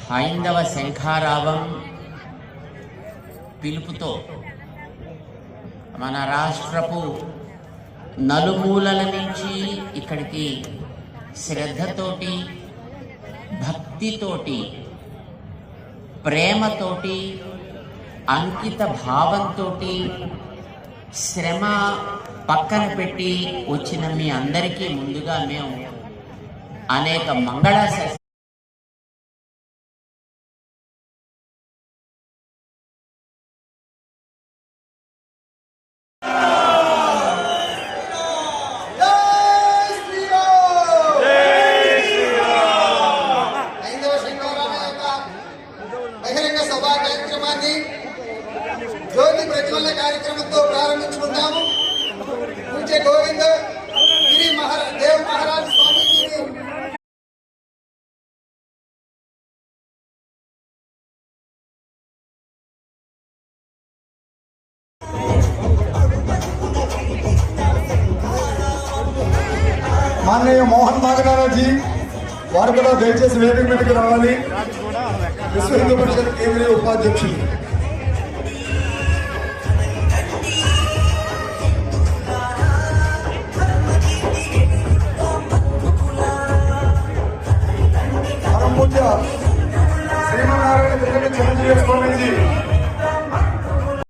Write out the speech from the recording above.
హైందవ శంఖారావం పిలుపుతో మన రాష్ట్రపు నలుమూలల నుంచి ఇక్కడికి శ్రద్ధతోటి, భక్తితోటి, ప్రేమతోటి, అంకిత భావంతో, శ్రమ పక్కన పెట్టి వచ్చిన మీ అందరికీ ముందుగా మేము అనేక మంగళాశాస్త్ర బహిరంగ సభా కార్యక్రమాన్ని జ్యోతి ప్రజ్వలన కార్యక్రమంతో ప్రారంభించుకుంటాము. పూజ్య గోవింద గిరి దేవ్ మహారాజ్ స్వామీజీని మాననీయ మోహన్ నాగరాజీ వారు కూడా దయచేసి వేదిక మీదకి రావాలి. విశ్వ హిందూ పరిషత్ కేంద్రీయ ఉపాధ్యక్షులు.